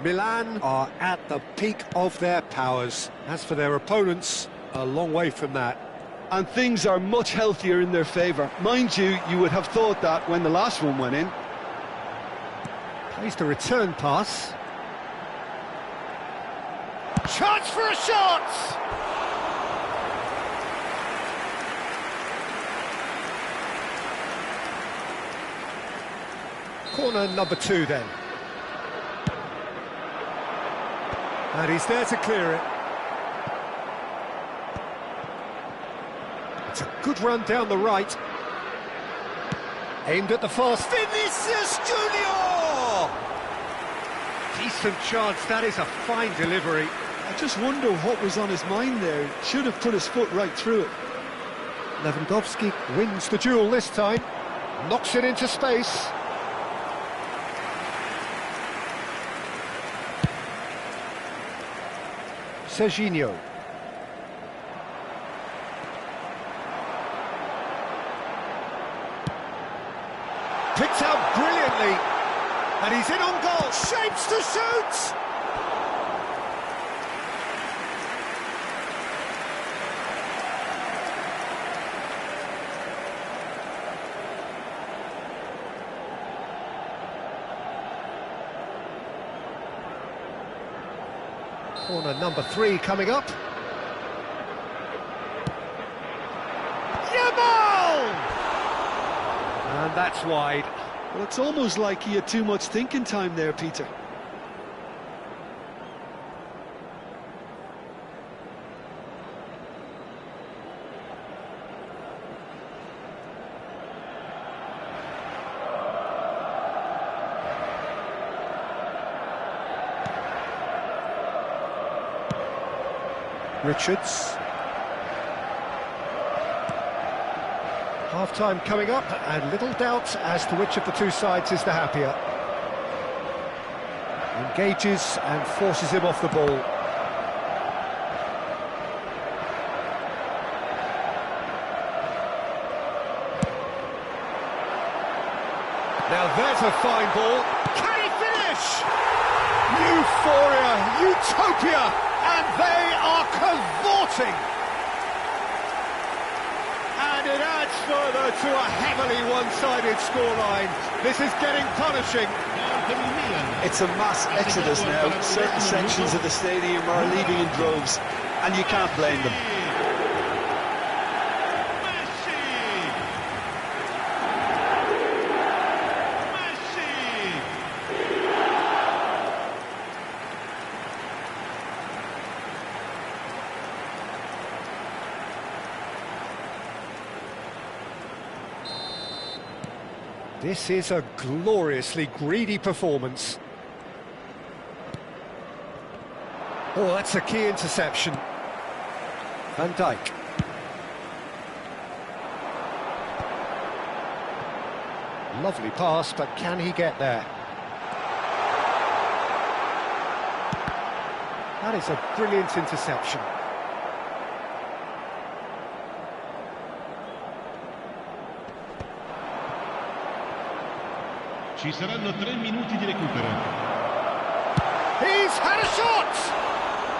Milan are at the peak of their powers. As for their opponents, a long way from that. And things are much healthier in their favour. Mind you, you would have thought that when the last one went in. Plays the return pass. Chance for a shot! Corner number 2 then. And he's there to clear it. It's a good run down the right. Aimed at the fast. Vinicius Junior! Decent chance, that is a fine delivery. I just wonder what was on his mind there. Should have put his foot right through it. Lewandowski wins the duel this time. Knocks it into space. Serginho. Picked out brilliantly. And he's in on goal. Shapes to shoot! Corner number 3 coming up. Yamal! And that's wide. Well, it's almost like he had too much thinking time there, Peter. Richards. Half-time coming up, and little doubt as to which of the two sides is the happier. Engages and forces him off the ball. Now there's a fine ball. Can he finish? Euphoria, utopia! And they are cavorting! And it adds further to a heavily one-sided scoreline. This is getting punishing. It's a mass exodus now. Certain sections of the stadium are leaving in droves, and you can't blame them. This is a gloriously greedy performance. Oh, that's a key interception. Van Dijk. Lovely pass, but can he get there? That is a brilliant interception. Ci saranno 3 minuti di recupero. He's had a shot!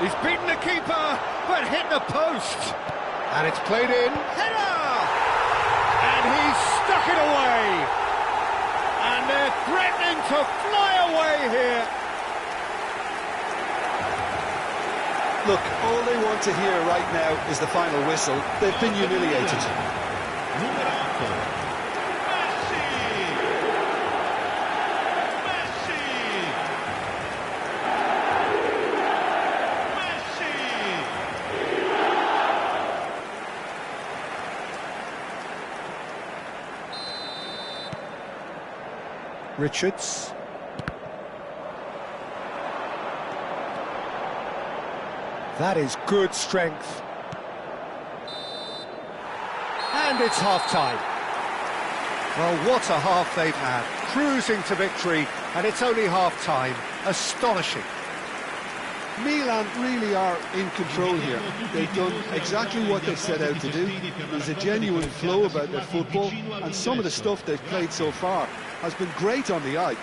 He's beaten the keeper, but hit the post. And it's played in. Header! And he's stuck it away. And they're threatening to fly away here. Look, all they want to hear right now is the final whistle. They've been humiliated. Numero 8. Richards. That is good strength. And it's half-time. Well, what a half they've had. Cruising to victory, and it's only half-time. Astonishing. Milan really are in control here. They've done exactly what they set out to do. There's a genuine flow about their football, and some of the stuff they've played so far has been great on the eye.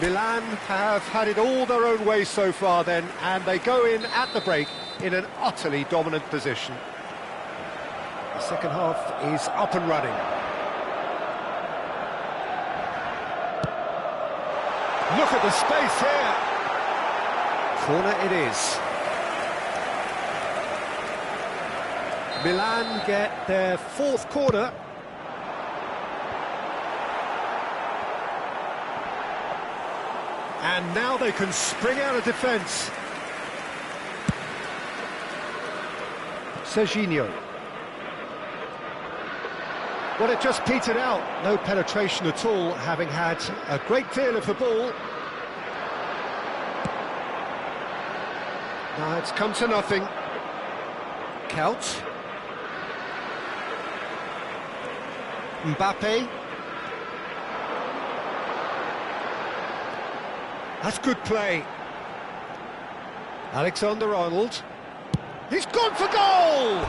Milan have had it all their own way so far then, and they go in at the break in an utterly dominant position. The second half is up and running. Look at the space here. Corner it is. Milan get their fourth corner. And now they can spring out of defence. Serginho. Well, it just petered out. No penetration at all, having had a great deal of the ball. Now it's come to nothing. Couch. Mbappe. That's good play. Alexander-Arnold. He's gone for goal!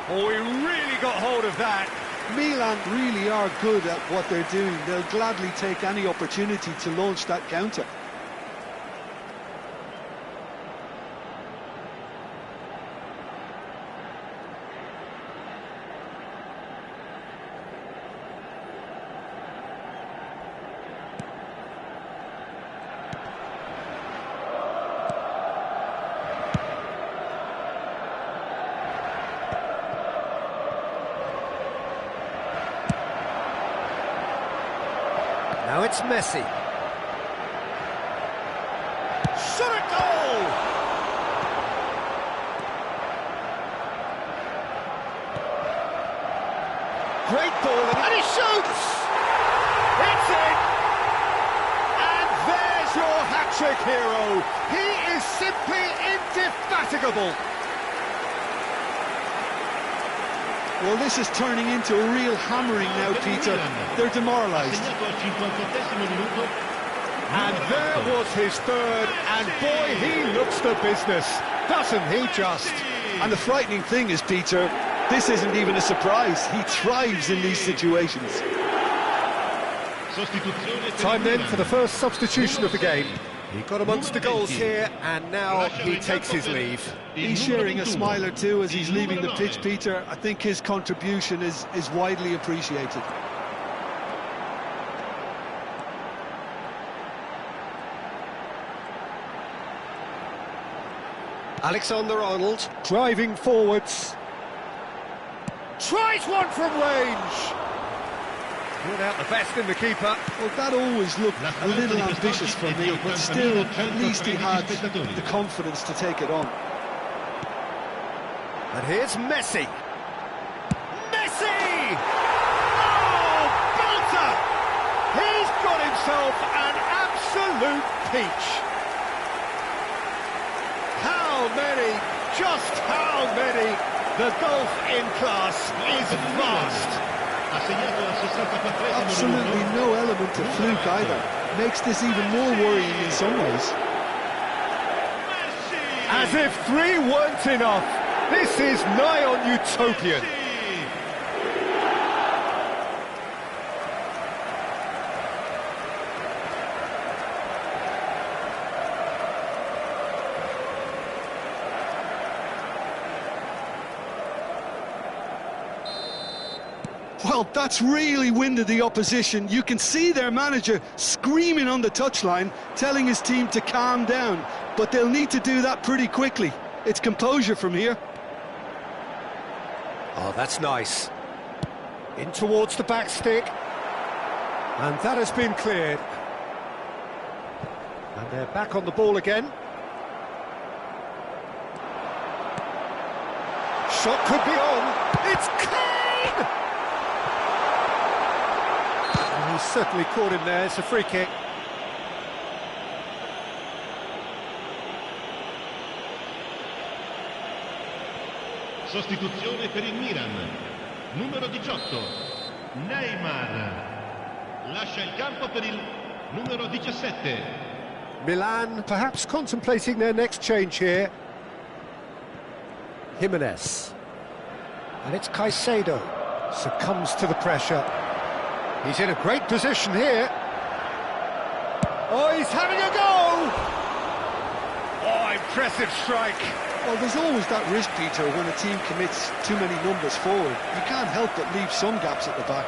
Oh, he really got hold of that. Milan really are good at what they're doing. They'll gladly take any opportunity to launch that counter. Now it's Messi. Shot at goal! Great ball, and he shoots! It's in! And there's your hat-trick hero. He is simply indefatigable. Well, this is turning into a real hammering now, Peter. They're demoralised. And there was his third, and boy, he looks the business, doesn't he just? And the frightening thing is, Peter, this isn't even a surprise. He thrives in these situations. Time then for the first substitution of the game. He got amongst the goals here, and now he takes his leave. He's sharing a smile or two as he's leaving the pitch, Peter. I think his contribution is widely appreciated. Alexander-Arnold driving forwards. Tries one from range. Pulled out the best in the keeper. Well, that always looked a little ambitious for me, but still, at least he had the confidence to take it on. And here's Messi. Messi! Oh, belter! He's got himself an absolute peach. How many, just how many? The golf in class is vast. Absolutely no element of fluke either. Makes this even more worrying in some ways. As if three weren't enough, this is nigh on utopian. Well, that's really winded the opposition. You can see their manager screaming on the touchline, telling his team to calm down. But they'll need to do that pretty quickly. It's composure from here. Oh, that's nice. In towards the back stick. And that has been cleared. And they're back on the ball again. Shot could be on. It's Kane! And he's certainly caught him there. It's a free kick. Sostituzione per il Milan. Numero 18, Neymar. Lascia il campo per il numero 17. Milan perhaps contemplating their next change here. Jimenez. And it's Caicedo. Succumbs to the pressure. He's in a great position here. Oh, he's having a go! Oh, impressive strike. Well, there's always that risk, Peter, when a team commits too many numbers forward. You can't help but leave some gaps at the back.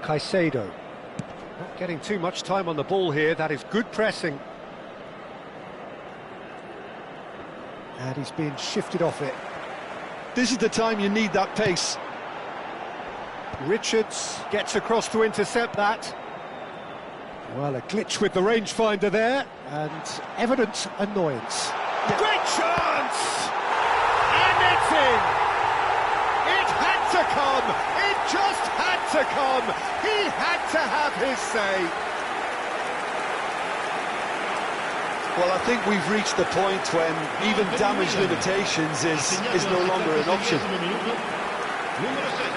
Caicedo. Not getting too much time on the ball here. That is good pressing. And he's being shifted off it. This is the time you need that pace. Richards gets across to intercept that. Well, a glitch with the rangefinder there, and evident annoyance. Yeah. Great chance! And it's in! It had to come! It just had to come! He had to have his say! Well, I think we've reached the point when even damage limitations is no longer an option. Numero 7.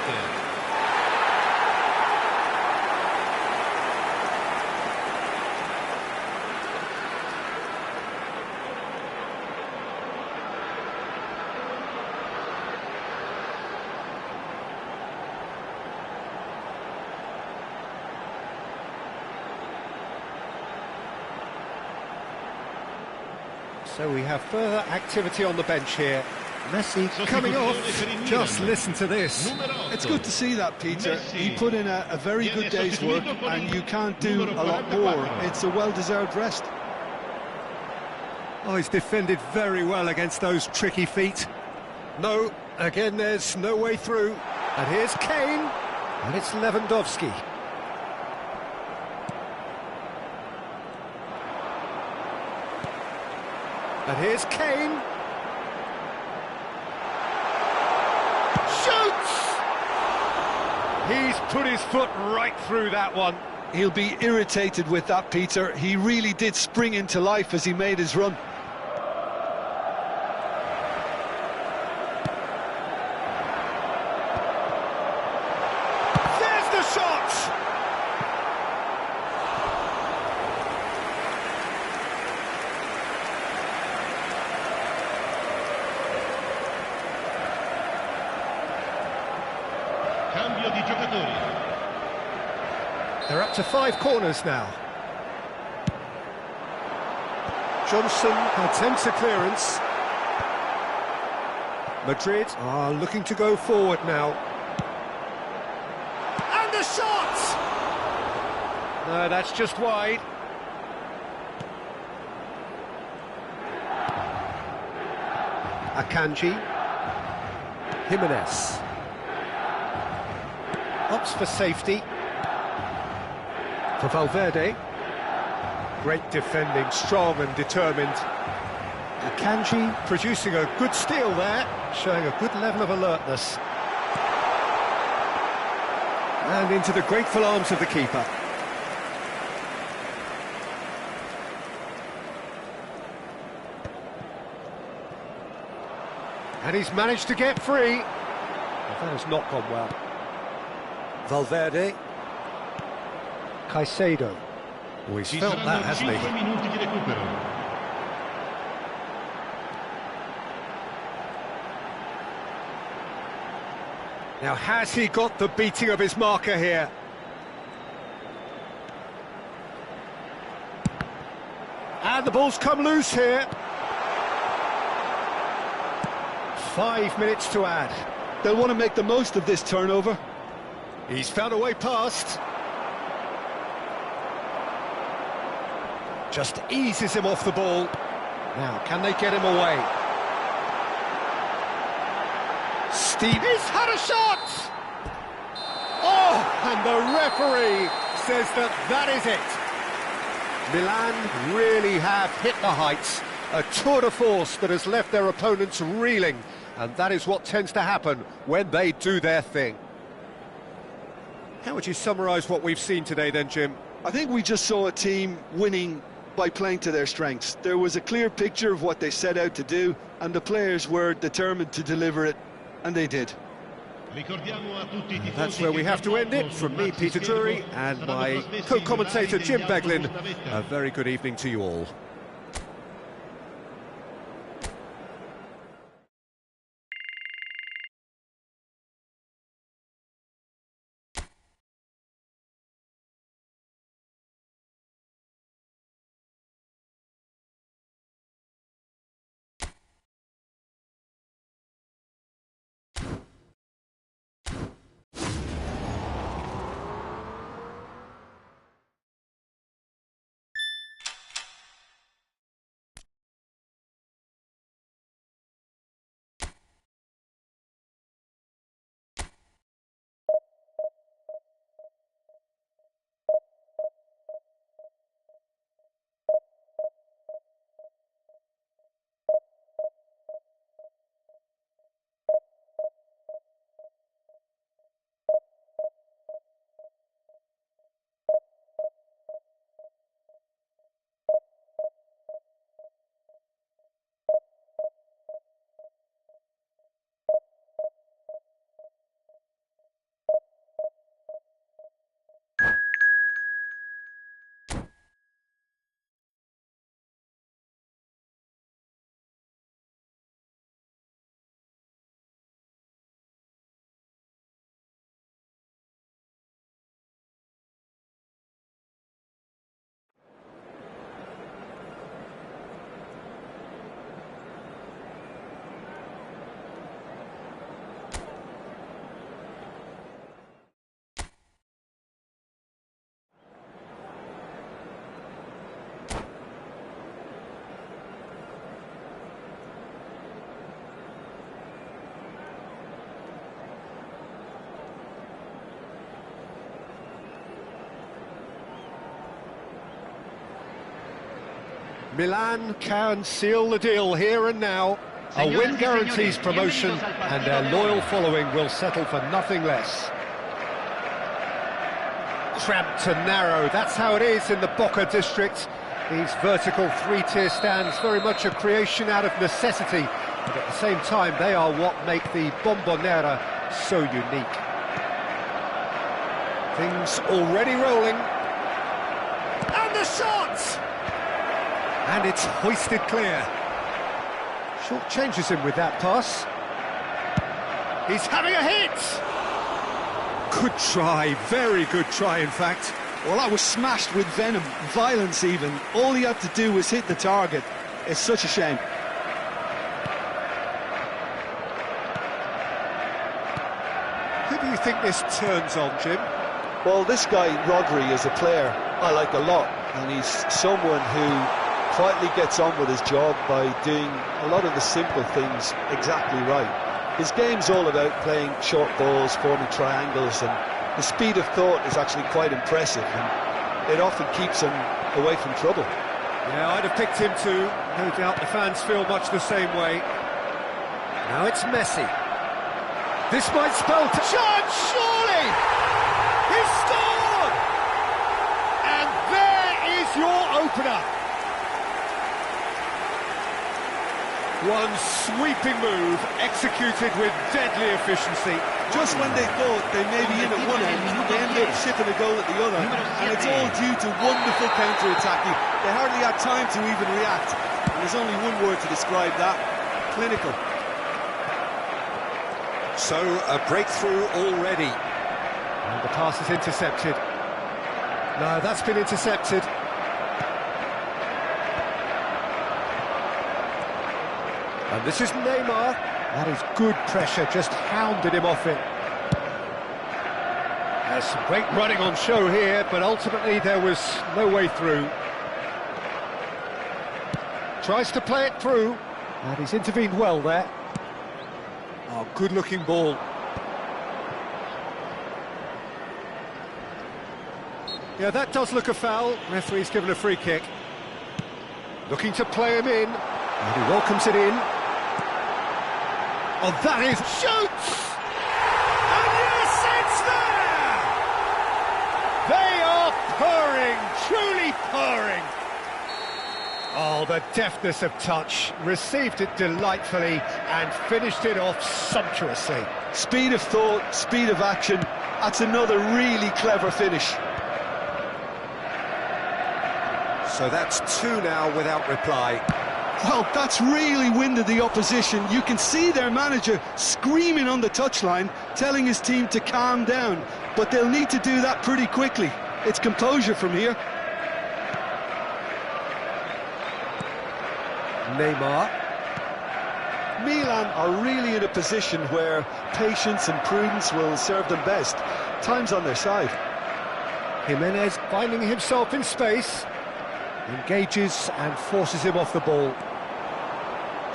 So we have further activity on the bench here. Messi coming off. Just listen to this. It's good to see that, Peter. He put in a very good day's work, and you can't do a lot more. It's a well-deserved rest. Oh, he's defended very well against those tricky feet. No, again, there's no way through. And here's Kane, and it's Lewandowski. And here's Kane. Shoots! He's put his foot right through that one. He'll be irritated with that, Peter. He really did spring into life as he made his run. There's the shot! Cambio di giocatori. They're up to 5 corners now. Johnson attempts a clearance. Madrid are looking to go forward now. And the shot! No, that's just wide. Akanji. Jimenez. Opts for safety. For Valverde. Great defending, strong and determined. Akanji producing a good steal there, showing a good level of alertness. And into the grateful arms of the keeper. And he's managed to get free. Well, that has not gone well. Valverde. Caicedo. Oh, he's felt that, hasn't he? 5 minuti di recupero. Now, has he got the beating of his marker here? And the ball's come loose here. 5 minutes to add. They'll want to make the most of this turnover. He's found a way past. Just eases him off the ball. Now, can they get him away? Steve, he's had a shot! Oh, and the referee says that that is it. Milan really have hit the heights. A tour de force that has left their opponents reeling. And that is what tends to happen when they do their thing. How would you summarise what we've seen today then, Jim? I think we just saw a team winning by playing to their strengths. There was a clear picture of what they set out to do, and the players were determined to deliver it, and they did. Ricordiamo a tutti i tifosi That's where we have to end it. From me, Peter Drury, and my co-commentator Jim Beglin. A very good evening to you all. Milan can seal the deal here and now. A win guarantees promotion, and their loyal following will settle for nothing less. Cramped and narrow, that's how it is in the Boca district. These vertical three-tier stands, very much a creation out of necessity, but at the same time they are what make the Bombonera so unique. Things already rolling. And the shot! And it's hoisted clear. Short changes him with that pass. He's having a hit! Good try, very good try in fact. Well, that was smashed with venom, violence even. All he had to do was hit the target. It's such a shame. Who do you think this turns on, Jim? Well, this guy, Rodri, is a player I like a lot, and he's someone who quietly gets on with his job by doing a lot of the simple things exactly right. His game's all about playing short balls, forming triangles, and the speed of thought is actually quite impressive, and it often keeps him away from trouble. Yeah, I'd have picked him too. No doubt the fans feel much the same way. Now it's Messi. This might spell... Chance, surely! He scored! And there is your opener. One sweeping move, executed with deadly efficiency. Just when they thought they may be in at one end, they ended up shipping a goal at the other, and it's all due to wonderful counter-attacking. They hardly had time to even react, and there's only one word to describe that: clinical. So, a breakthrough already. And the pass is intercepted. No, that's been intercepted. And this is Neymar. That is good pressure, just hounded him off it. There's some great running on show here, but ultimately there was no way through. Tries to play it through, and he's intervened well there. Oh, good-looking ball. Yeah, that does look a foul. Referee's given a free kick. Looking to play him in, and he welcomes it in. Oh, that is... Shoots! And yes, it's there! They are purring, truly purring. Oh, the deftness of touch, received it delightfully and finished it off sumptuously. Speed of thought, speed of action, that's another really clever finish. So that's two now without reply. Well, that's really winded the opposition. You can see their manager screaming on the touchline, telling his team to calm down, but they'll need to do that pretty quickly. It's composure from here. Neymar. Milan are really in a position where patience and prudence will serve them best. Time's on their side. Jimenez finding himself in space, engages and forces him off the ball.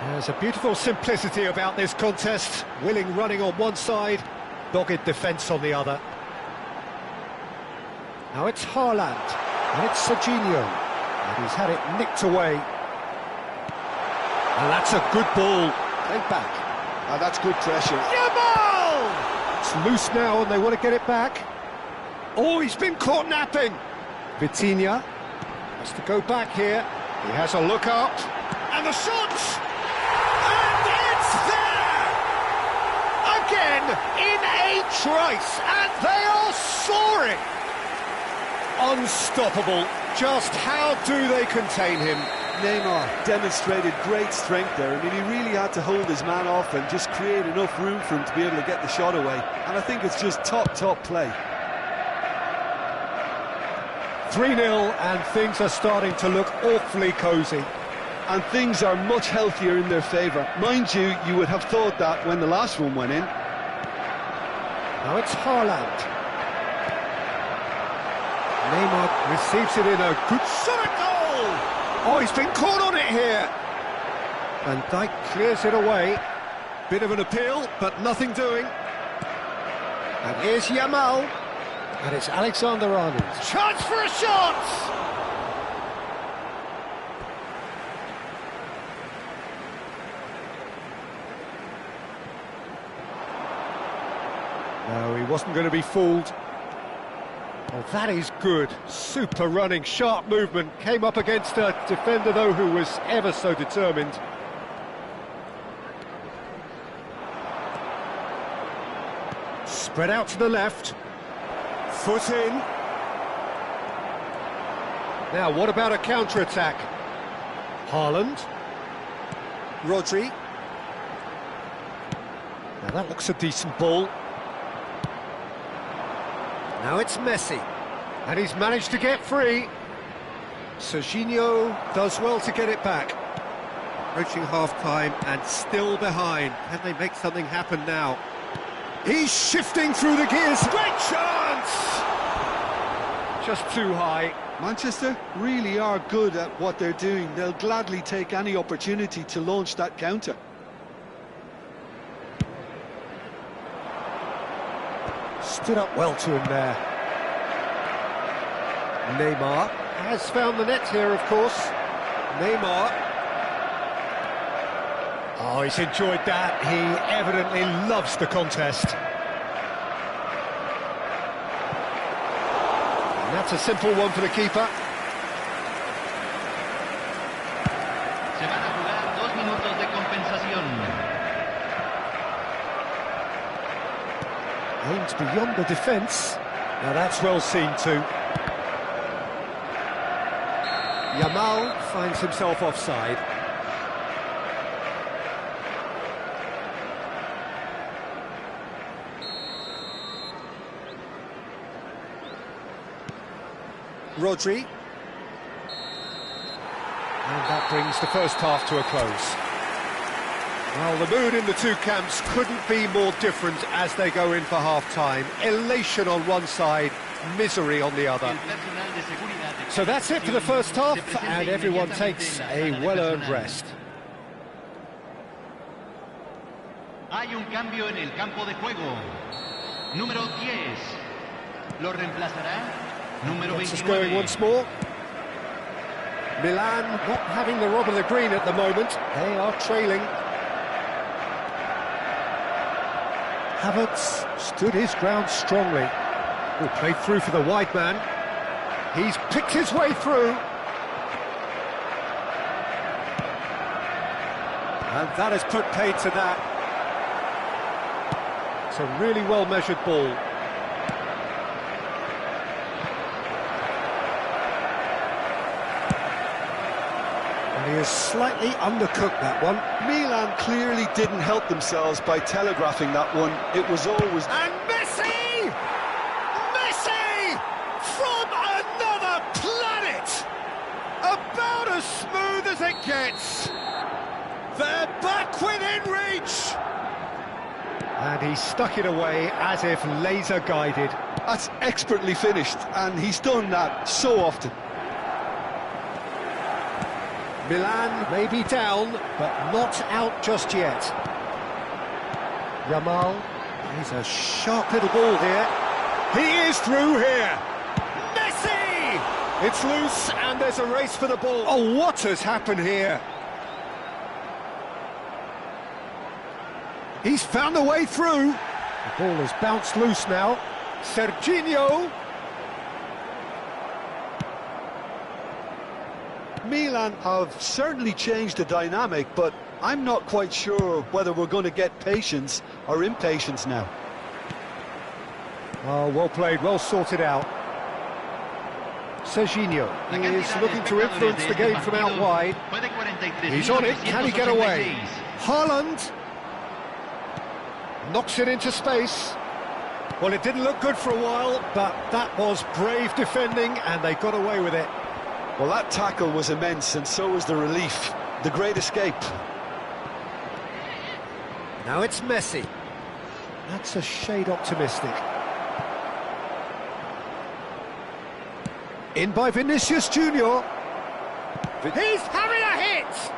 There's a beautiful simplicity about this contest. Willing running on one side, dogged defence on the other. Now it's Haaland, and it's Serginho, and he's had it nicked away. And that's a good ball. Played back. And that's good pressure. Yamal! It's loose now and they want to get it back. Oh, he's been caught napping. Vitinha has to go back here. He has a look up. And the shot! And it's there! Again, in a trice. And they are soaring. Unstoppable. Just how do they contain him? Neymar demonstrated great strength there. I mean, he really had to hold his man off and just create enough room for him to be able to get the shot away. And I think it's just top play. 3-0, and things are starting to look awfully cosy. And things are much healthier in their favour. Mind you, you would have thought that when the last one went in. Now it's Haaland. Neymar receives it in a good shot at goal! Oh, he's been caught on it here. Van Dijk clears it away. Bit of an appeal, but nothing doing. And here's Yamal. And it's Alexander-Arnold. Chance for a shot! No, he wasn't going to be fooled. Oh, that is good. Super running, sharp movement. Came up against a defender, though, who was ever so determined. Spread out to the left. Foot in. Now, what about a counter-attack? Haaland. Rodri. Now, that looks a decent ball. Now it's Messi, and he's managed to get free. Serginho does well to get it back. Approaching half-time and still behind. Can they make something happen now? He's shifting through the gears. Great chance! Just too high. Manchester really are good at what they're doing. They'll gladly take any opportunity to launch that counter. Stood up well to him there. Neymar has found the net here, of course. Neymar. Oh, he's enjoyed that. He evidently loves the contest. And that's a simple one for the keeper. Se van a jugar 2 minutos de compensación. Aims beyond the defence. Now that's well seen too. Yamal finds himself offside. Rodri. And that brings the first half to a close. Well, the mood in the two camps couldn't be more different as they go in for half-time. Elation on one side, misery on the other. So that's it for the first half, and everyone takes a well-earned rest. Hay un cambio en el campo de juego. Número 10. Lo reemplazará número 29. Gets us going once more. Milan not having the rob of the green at the moment. They are trailing. Havertz stood his ground strongly. Oh, played through for the wide man. He's picked his way through. And that has put paid to that. It's a really well-measured ball. And he has slightly undercooked that one. Milan clearly didn't help themselves by telegraphing that one. It was always... And Messi! Messi! From another planet! About as smooth as it gets. They're back within reach! And he stuck it away as if laser-guided. That's expertly finished, and he's done that so often. Milan may be down, but not out just yet. Yamal, he's a sharp little ball here. He is through here. Messi! It's loose, and there's a race for the ball. Oh, what has happened here? He's found a way through. The ball has bounced loose now. Serginho. Milan have certainly changed the dynamic, but I'm not quite sure whether we're going to get patience or impatience now. Oh, well played, well sorted out. Serginho, he is looking to influence the game from out wide. He's on it, can he get away? Haaland knocks it into space. Well, it didn't look good for a while, but that was brave defending, and they got away with it. Well, that tackle was immense, and so was the relief. The great escape. Now it's Messi. That's a shade optimistic. In by Vinicius Junior. He's having a hit!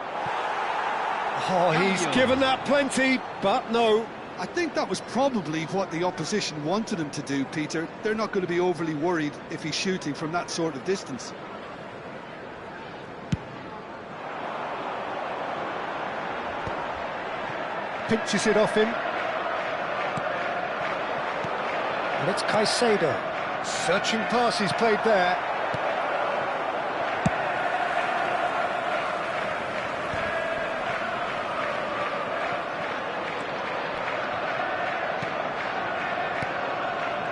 Oh, he's given that plenty, but no. I think that was probably what the opposition wanted him to do, Peter. They're not going to be overly worried if he's shooting from that sort of distance. Pinches it off him. And it's Caicedo. Searching pass he's played there.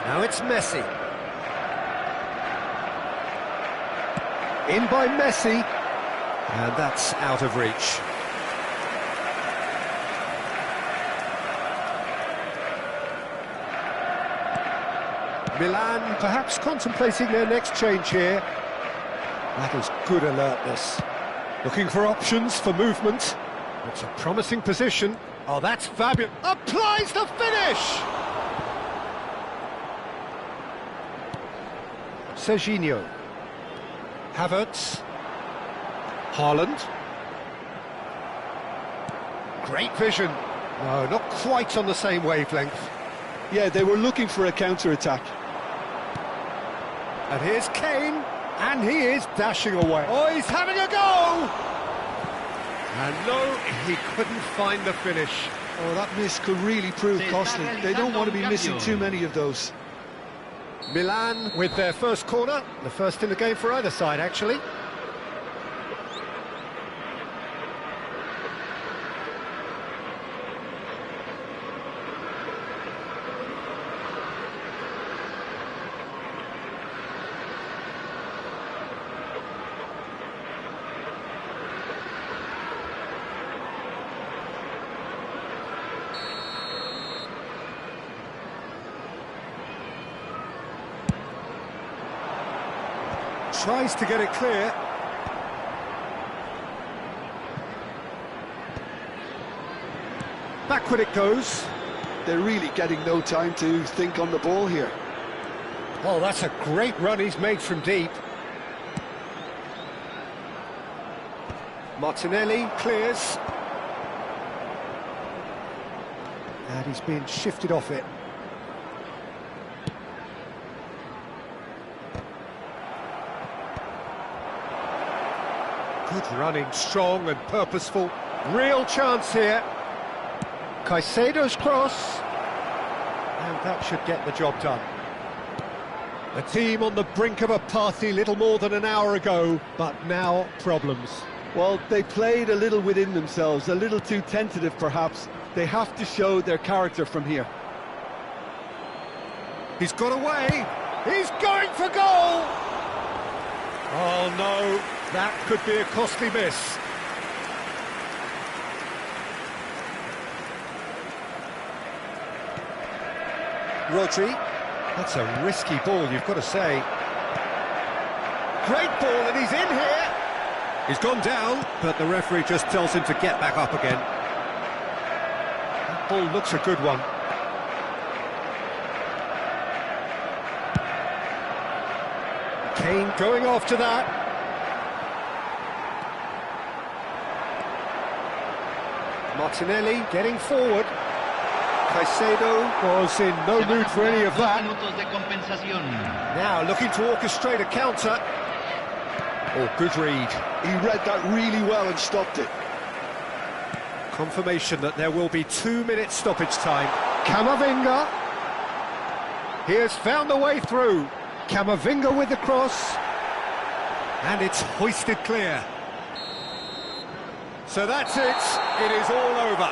Now it's Messi. In by Messi. And that's out of reach. Milan perhaps contemplating their next change here. That is good alertness. Looking for options for movement. It's a promising position. Oh, that's fabulous. Applies the finish! Serginho. Havertz. Haaland. Great vision. No, not quite on the same wavelength. Yeah, they were looking for a counter-attack. And here's Kane, and he is dashing away. Oh, he's having a go! And no, he couldn't find the finish. Oh, that miss could really prove costly. They don't want to be missing too many of those. Milan with their first corner, the first in the game for either side, actually. Tries to get it clear. Backward it goes. They're really getting no time to think on the ball here. Oh, that's a great run he's made from deep. Martinelli clears. And he's being shifted off it. Good running, strong and purposeful. Real chance here. Caicedo's cross. And that should get the job done. The team on the brink of a party little more than an hour ago, but now problems. Well, they played a little within themselves, a little too tentative perhaps. They have to show their character from here. He's got away. He's going for goal. Oh no, that could be a costly miss. Rodri, that's a risky ball, you've got to say. Great ball, and he's in here. He's gone down, but the referee just tells him to get back up again. That ball looks a good one. Kane going after that. Martinelli getting forward. Caicedo was in no mood for any of that. Now looking to orchestrate a counter. Oh, good read. He read that really well and stopped it. Confirmation that there will be 2 minutes stoppage time. Camavinga. He has found a way through. Camavinga with the cross. And it's hoisted clear. So that's it. It is all over.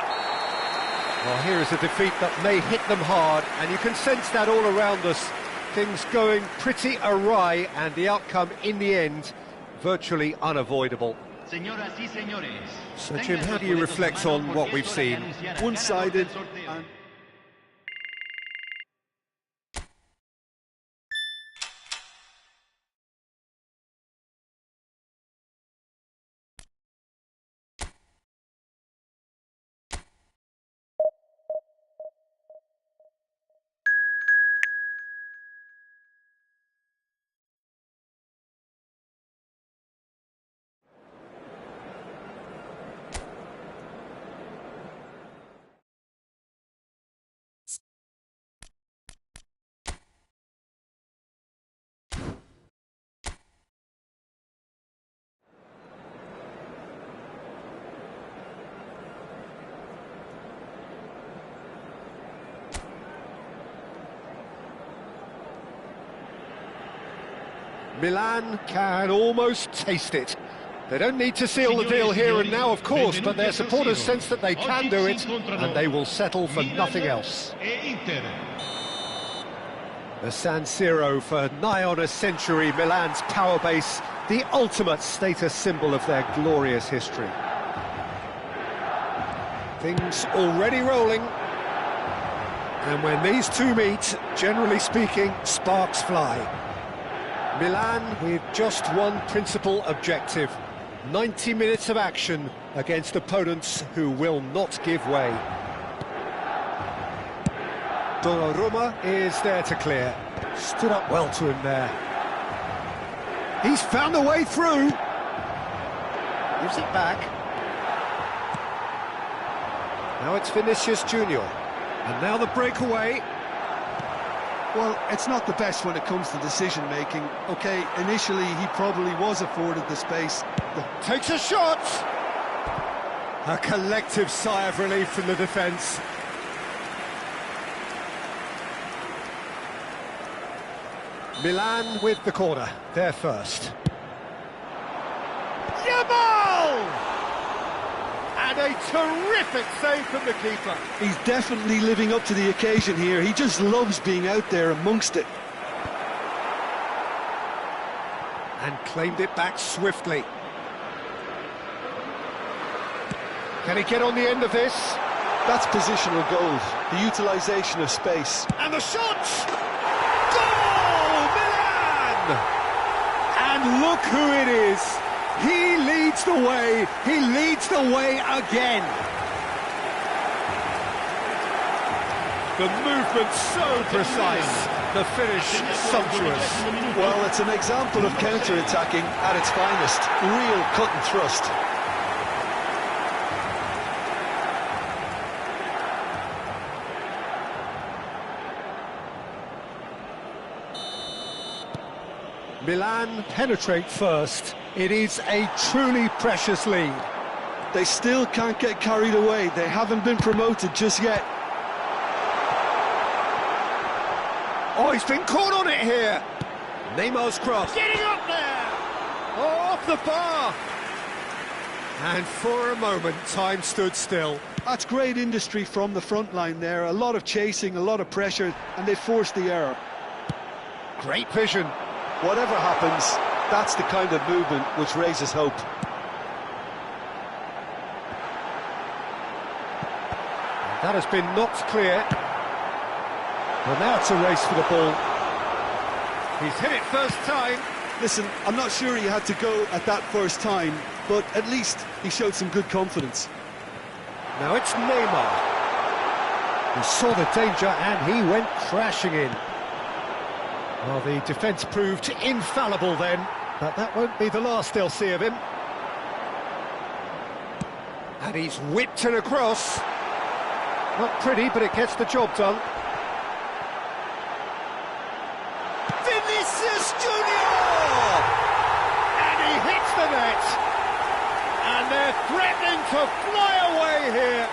Well, here is a defeat that may hit them hard, and you can sense that all around us. Things going pretty awry, and the outcome in the end virtually unavoidable. So, Jim, how do you reflect on what we've seen? One-sided. Milan can almost taste it. They don't need to seal the deal here and now, of course, but their supporters sense that they can do it, and they will settle for nothing else. The San Siro for nigh on a century, Milan's power base, the ultimate status symbol of their glorious history. Things already rolling. And when these two meet, generally speaking, sparks fly. Milan with just one principal objective: 90 minutes of action against opponents who will not give way. Donnarumma is there to clear. Stood up well to him there. He's found a way through. Gives it back. Now it's Vinicius Junior. And now the breakaway. Well, it's not the best when it comes to decision-making. OK, initially he probably was afforded the space. Takes a shot! A collective sigh of relief from the defence. Milan with the corner, they're first. Yamal! And a terrific save from the keeper. He's definitely living up to the occasion here. He just loves being out there amongst it. And claimed it back swiftly. Can he get on the end of this? That's positional goals, the utilisation of space. And the shot! Goal! Milan! And look who it is. He leads the way. He leads the way again. The movement so precise. The finish sumptuous. Well, it's an example of counter-attacking at its finest. Real cut and thrust. Milan penetrate first. It is a truly precious lead. They still can't get carried away. They haven't been promoted just yet. Oh, he's been caught on it here. Neymar's cross. Getting up there. Oh, off the bar. And for a moment, time stood still. That's great industry from the front line there. A lot of chasing, a lot of pressure, and they forced the error. Great vision. Whatever happens, that's the kind of movement which raises hope. That has been knocked clear. Well, now it's a race for the ball. He's hit it first time. Listen, I'm not sure he had to go at that first time, but at least he showed some good confidence. Now it's Neymar. He saw the danger and he went crashing in. Well, the defence proved infallible then, but that won't be the last they'll see of him. And he's whipped it across. Not pretty, but it gets the job done. Vinicius Junior! And he hits the net. And they're threatening to fly away here.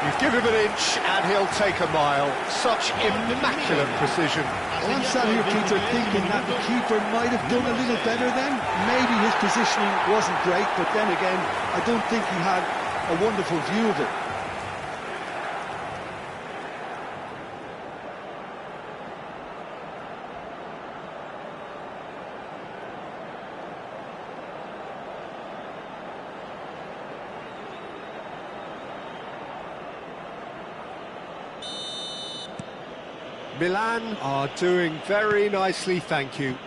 You give him an inch and he'll take a mile. Such immaculate precision. Well, I'm sat here, Peter, thinking that the keeper might have done a little better then. Maybe his positioning wasn't great, but then again, I don't think he had a wonderful view of it. Milan are doing very nicely, thank you.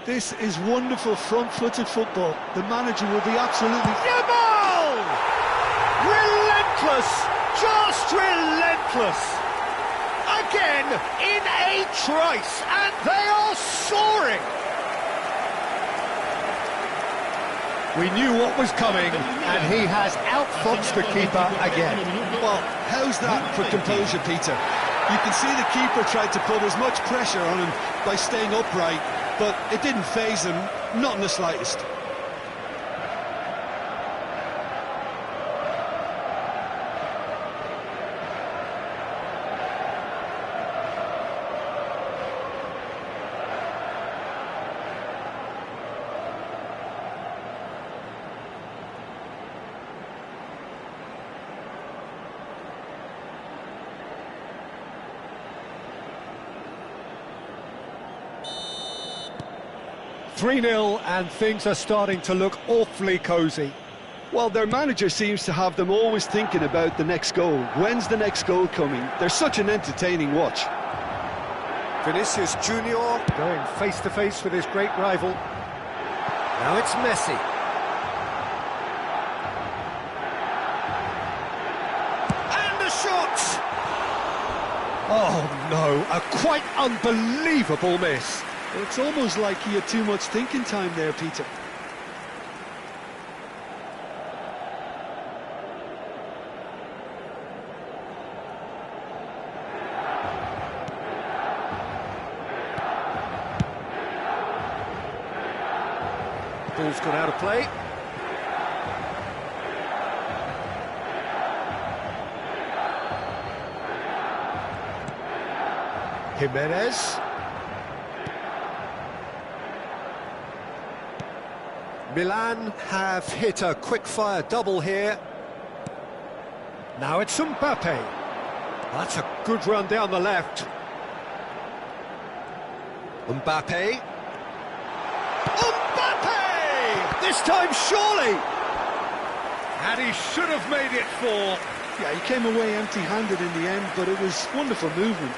This is wonderful front-footed football. The manager will be absolutely... Yamal! Relentless! Just relentless! Again, in a trice, and they are soaring! We knew what was coming, and he has outfoxed the keeper again. Well, how's that for composure, Peter? You can see the keeper tried to put as much pressure on him by staying upright, but it didn't faze him, not in the slightest. "3-0 and things are starting to look awfully cosy. Well, their manager seems to have them always thinking about the next goal. When's the next goal coming? They're such an entertaining watch. Vinicius Junior going face-to-face with his great rival. Now it's Messi. And a shot! Oh no, a quite unbelievable miss. It's almost like he had too much thinking time there, Peter. Ball's gone out of play. Jimenez. Milan have hit a quick-fire double here. Now it's Mbappe. That's a good run down the left. Mbappe. Mbappe! This time, surely! And he should have made it 4. Yeah, he came away empty-handed in the end, but it was wonderful movement.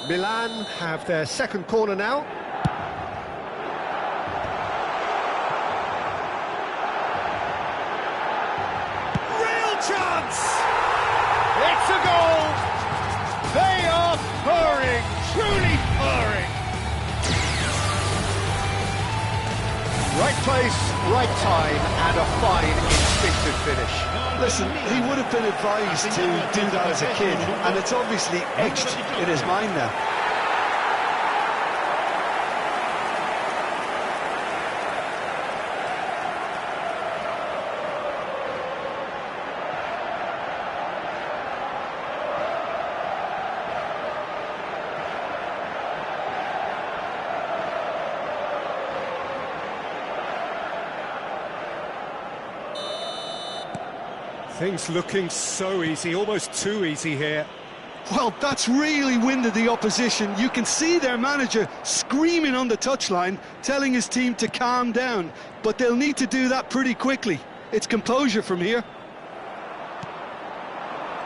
Milan have their second corner now. Real chance! It's a goal! They are purring, truly purring! Right place, right time, and a fine instinctive finish. Listen, he would have been advised to do that as a kid, and it's obviously etched in his mind now. Things looking so easy, almost too easy here. Well, that's really winded the opposition. You can see their manager screaming on the touchline, telling his team to calm down. But they'll need to do that pretty quickly. It's composure from here.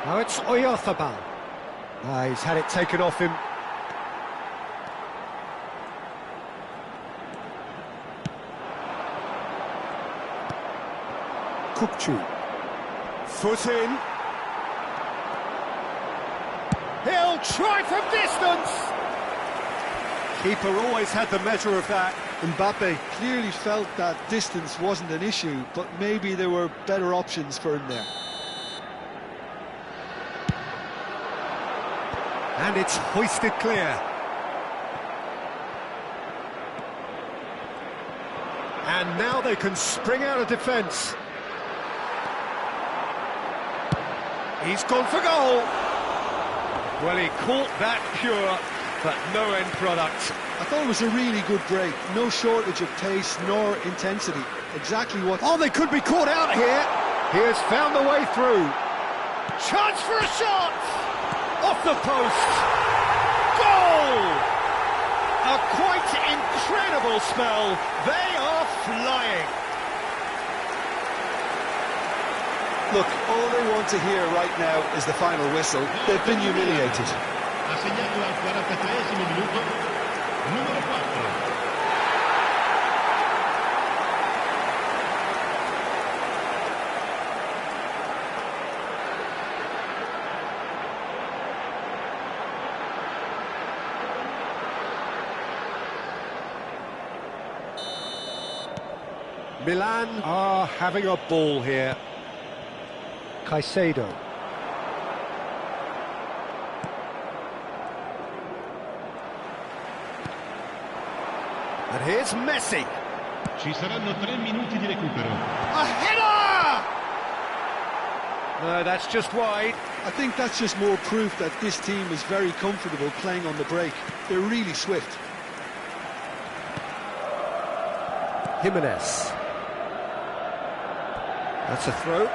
Now it's Vatho007. He's had it taken off him. Kukcu. Foot in. He'll try from distance! Keeper always had the measure of that. Mbappe clearly felt that distance wasn't an issue, but maybe there were better options for him there. And it's hoisted clear. And now they can spring out of defence. He's gone for goal. Well, he caught that pure, but no end product. I thought it was a really good break. No shortage of pace nor intensity. Exactly what... Oh, they could be caught out here. He has found the way through. Chance for a shot! Off the post. Goal! A quite incredible spell. They are flying. Look, all they want to hear right now is the final whistle. They've been humiliated. Ha segnato al 43esimo minuto, numero 4. Milan are having a ball here. Caicedo. And here's Messi. Ci saranno 3 minuti di recupero. A header! No, that's just wide. I think that's just more proof that this team is very comfortable playing on the break. They're really swift. Jimenez. That's a throw.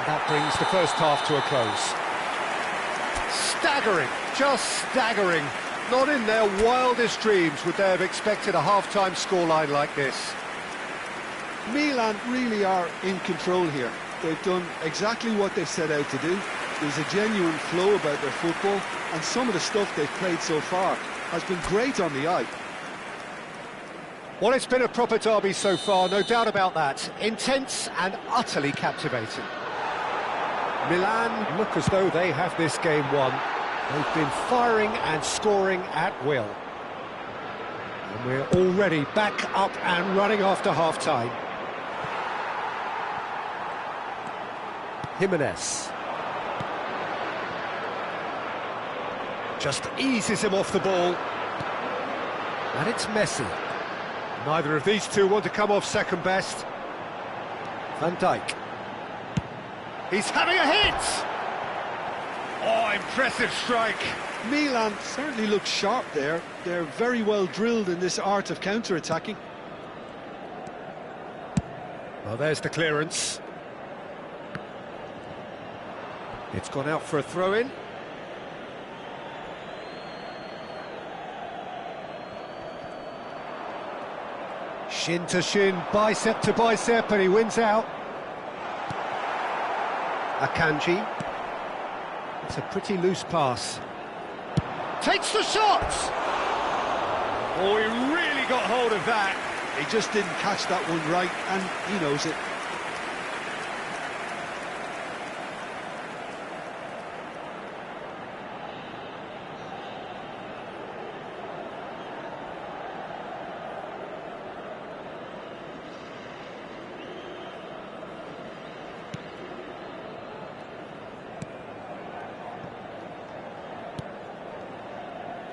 That brings the first half to a close. Staggering, just staggering. Not in their wildest dreams would they have expected a half-time scoreline like this. Milan really are in control here. They've done exactly what they've set out to do. There's a genuine flow about their football, and some of the stuff they've played so far has been great on the eye. Well, it's been a proper derby so far, no doubt about that. Intense and utterly captivating. Milan look as though they have this game won. They've been firing and scoring at will. And we're already back up and running after half-time. Jimenez. Just eases him off the ball. And it's Messi. Neither of these two want to come off second best. Van Dijk. He's having a hit! Oh, impressive strike. Milan certainly look sharp there. They're very well drilled in this art of counter-attacking. Well, there's the clearance. It's gone out for a throw-in. Shin to shin, bicep to bicep, and he wins out. Akanji. It's a pretty loose pass. Takes the shot! Oh, he really got hold of that. He just didn't catch that one right, and he knows it.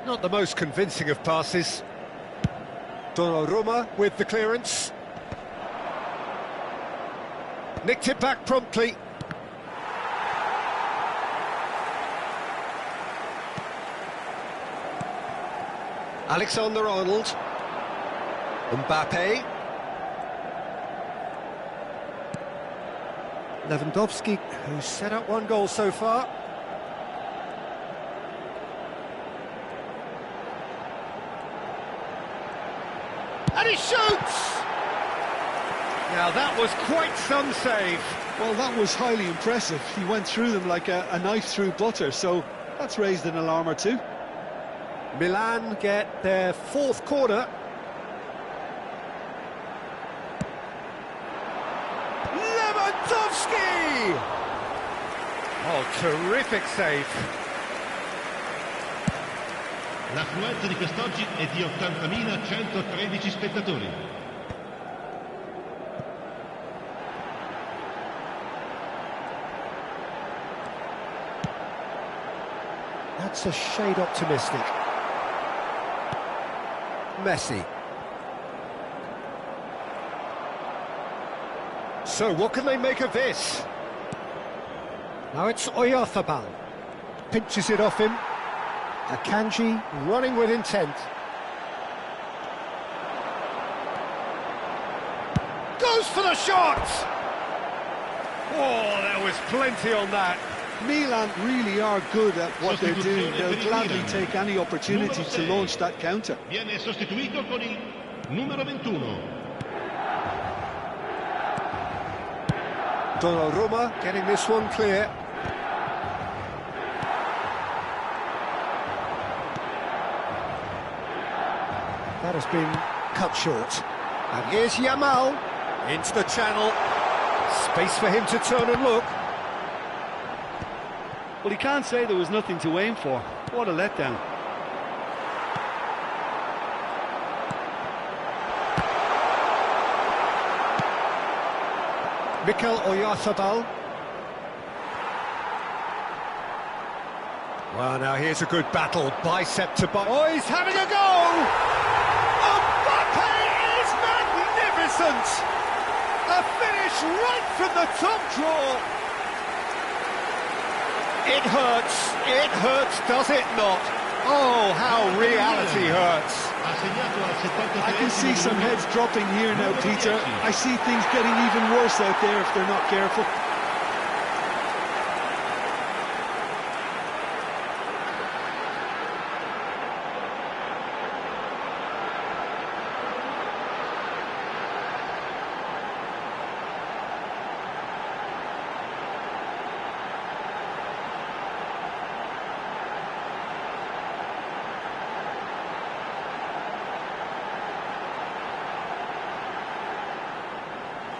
Not the most convincing of passes. Donnarumma with the clearance. Nicked it back promptly. Alexander-Arnold. Mbappe. Lewandowski, who's set up one goal so far. And he shoots! Now that was quite some save. Well, that was highly impressive. He went through them like a knife through butter, so that's raised an alarm or two. Milan get their fourth corner. Lewandowski! Oh, terrific save. L'affluenza di quest'oggi è di 80.113 spettatori. That's a shade optimistic. Messi. So, what can they make of this? Now it's Oyarzabal. Pinches it off him. Akanji running with intent. Goes for the shot! Oh, there was plenty on that. Milan really are good at what they're doing. They'll gladly take any opportunity to launch that counter. Viene sostituito con il numero 21. Donnarumma getting this one clear. That has been cut short. And here's Yamal into the channel. Space for him to turn and look. Well, he can't say there was nothing to aim for. What a letdown. Mikel Oyarzabal. Well, now here's a good battle, bicep to bicep. Oh, he's having a go! Mbappe is magnificent! A finish right from the top draw. It hurts, does it not? Oh, how reality hurts. I can see some heads dropping here now, Peter. I see things getting even worse out there if they're not careful.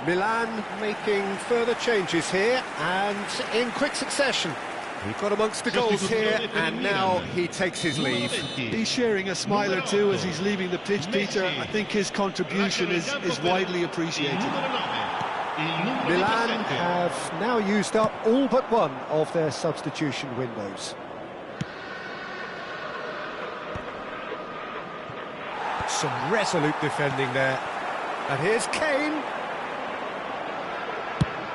Milan making further changes here, and in quick succession. He got amongst the goals here, and now he takes his leave. He's sharing a smile or two as he's leaving the pitch, Peter. I think his contribution is widely appreciated. Milan have now used up all but one of their substitution windows. Some resolute defending there. And here's Kane.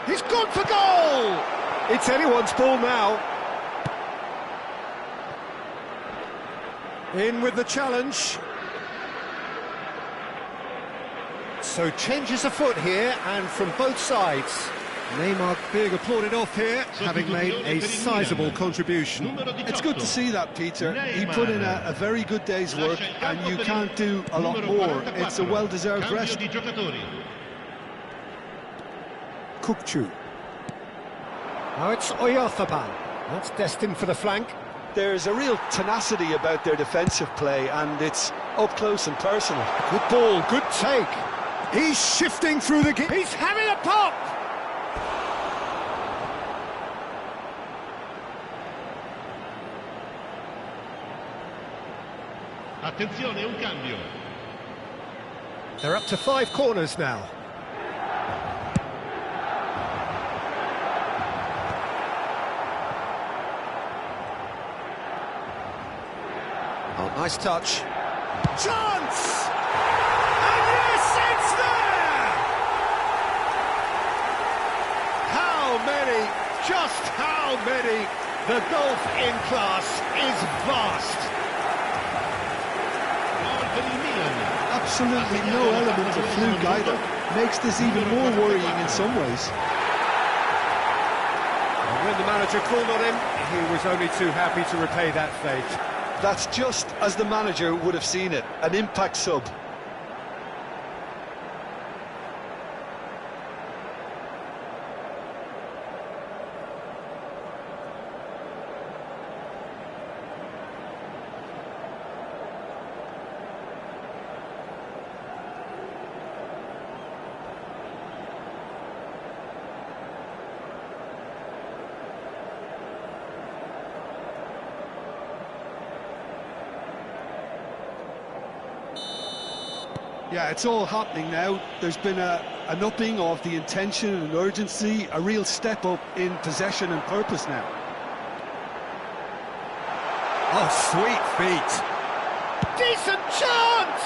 He's gone for goal! It's anyone's ball now. In with the challenge. So changes afoot here, and from both sides. Neymar being applauded off here, having made a sizable contribution. It's good to see that, Peter. He put in a very good day's work, and you can't do a lot more. It's a well-deserved rest. Kukçu. Now it's Oyarzabal. That's destined for the flank. There's a real tenacity about their defensive play, and it's up close and personal. Good ball, good take. He's shifting through the... He's having a pop! Attenzione, un cambio. They're up to 5 corners now. Oh, nice touch. Chance! And yes, it's there! Just how many? The gulf in class is vast. Absolutely no element of fluke either. Makes this even more worrying in some ways. And when the manager called on him, he was only too happy to repay that fate. That's just as the manager would have seen it, an impact sub. Yeah, it's all happening now. There's been an upping of the intention and urgency, a real step up in possession and purpose now. Oh, sweet feet. Decent chance!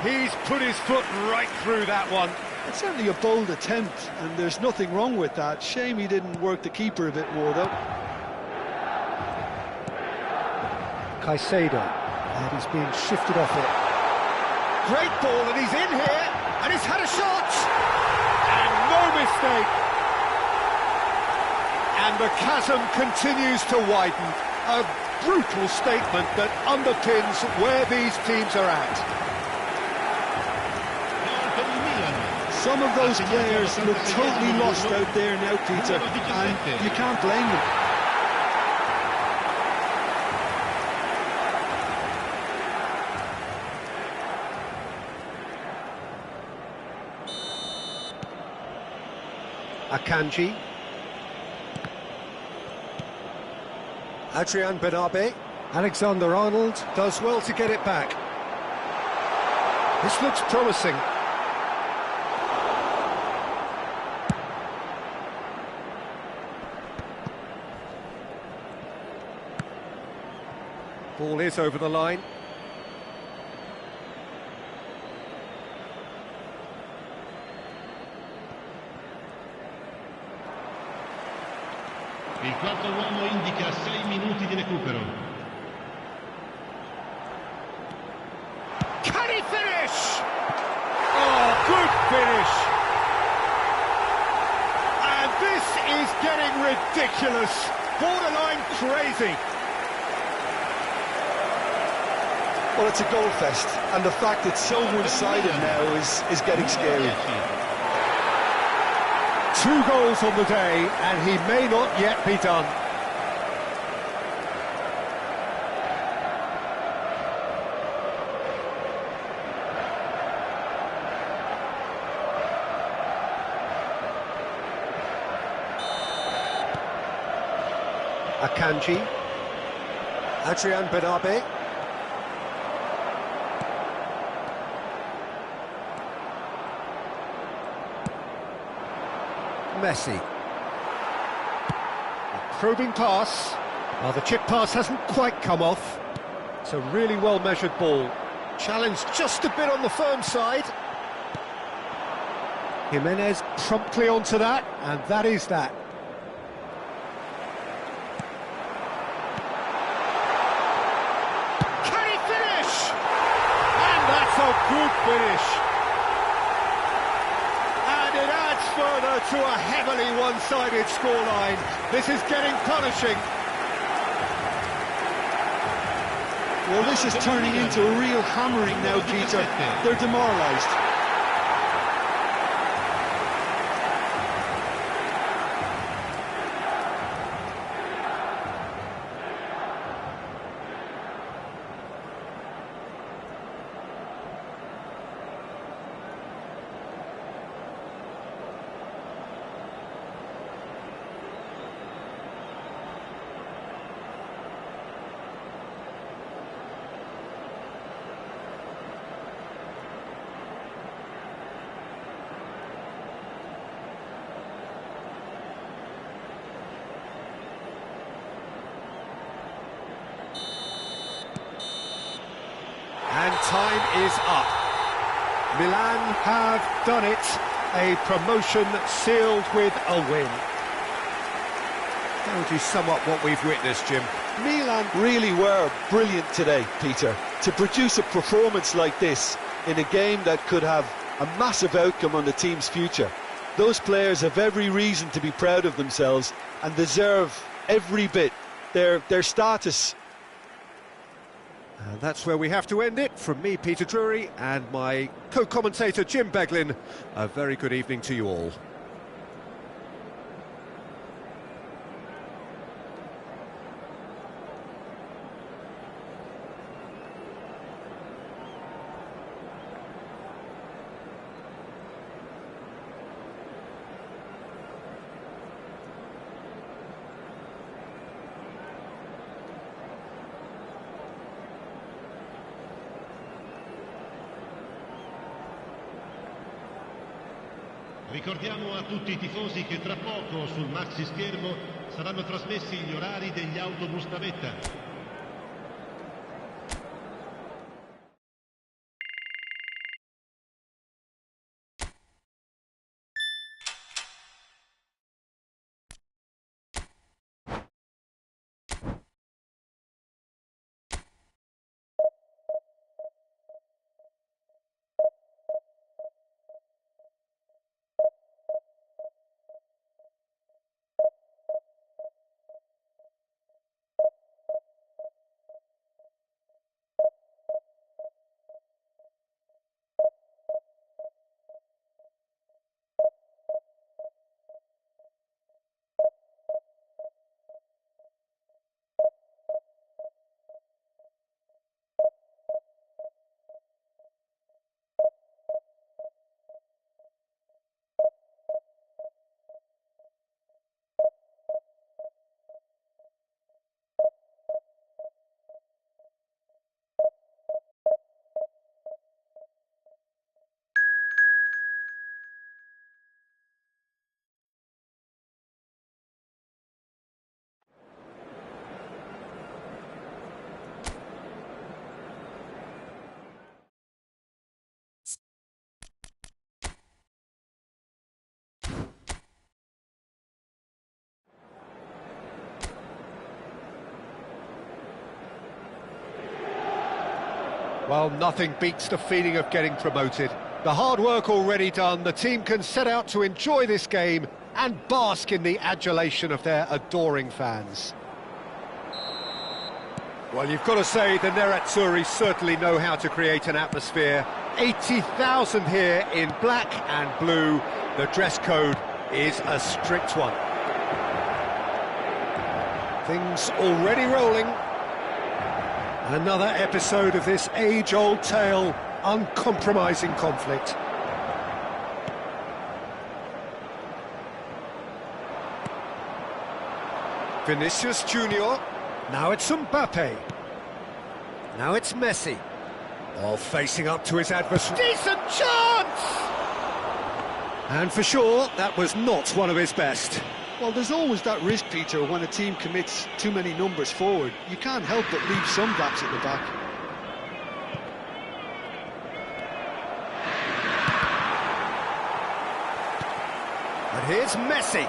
He's put his foot right through that one. It's certainly a bold attempt, and there's nothing wrong with that. Shame he didn't work the keeper a bit more, though. Caicedo, and he's being shifted off it. Great ball, and he's in here, and he's had a shot! And no mistake! And the chasm continues to widen. A brutal statement that underpins where these teams are at. Some of those players look totally lost out there now, Peter, and you can't blame them. Akanji. Adrian Benabe. Alexander-Arnold does well to get it back. This looks promising. Ball is over the line. Il quarto uomo indica 6 minuti di recupero. Can he finish? Oh, good finish. And this is getting ridiculous. Borderline crazy. Well, it's a goal fest, and the fact it's so one-sided now is getting scary. 2 goals on the day, and he may not yet be done. Akanji. Adrian Benabe. Messi. A probing pass. Well, the chip pass hasn't quite come off. It's a really well-measured ball. Challenged just a bit on the firm side. Jimenez promptly onto that, and that is that. Can he finish? And that's a good finish. Further to a heavily one-sided scoreline. This is getting punishing. Well, this is turning into a real hammering now, Peter. They're demoralised. And time is up. Milan have done it. A promotion sealed with a win. How would you sum up what we've witnessed, Jim? Milan really were brilliant today, Peter, to produce a performance like this in a game that could have a massive outcome on the team's future. Those players have every reason to be proud of themselves and deserve every bit their status. And that's where we have to end it. From me, Peter Drury, and my co-commentator, Jim Beglin, a very good evening to you all. Ricordiamo a tutti i tifosi che tra poco sul maxi schermo saranno trasmessi gli orari degli autobus navetta. Well, nothing beats the feeling of getting promoted. The hard work already done, the team can set out to enjoy this game and bask in the adulation of their adoring fans. Well, you've got to say the Nerazzurri certainly know how to create an atmosphere. 80,000 here in black and blue. The dress code is a strict one. Things already rolling. Another episode of this age-old tale, uncompromising conflict. Vinicius Junior. Now it's Mbappe. Now it's Messi. All facing up to his adversary. Decent chance! And for sure, that was not one of his best. Well, there's always that risk, Peter, when a team commits too many numbers forward. You can't help but leave some gaps at the back. And here's Messi.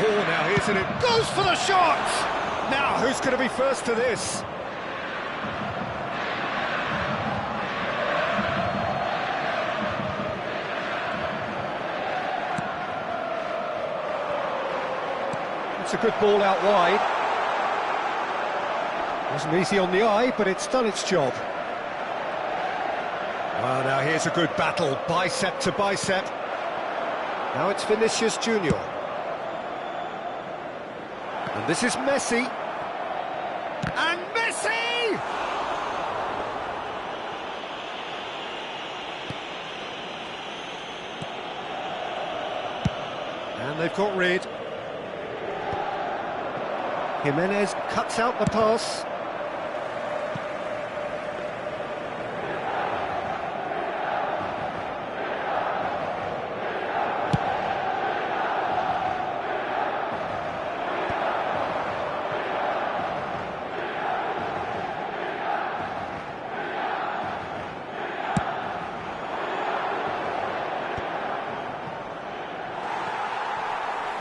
Oh, now here's it. Goes for the shot! Now, who's going to be first to this? It's a good ball out wide. Wasn't easy on the eye, but it's done its job. Well, now here's a good battle, bicep to bicep. Now it's Vinicius Junior. And this is Messi. And Messi! And they've got rid. Jimenez cuts out the pass.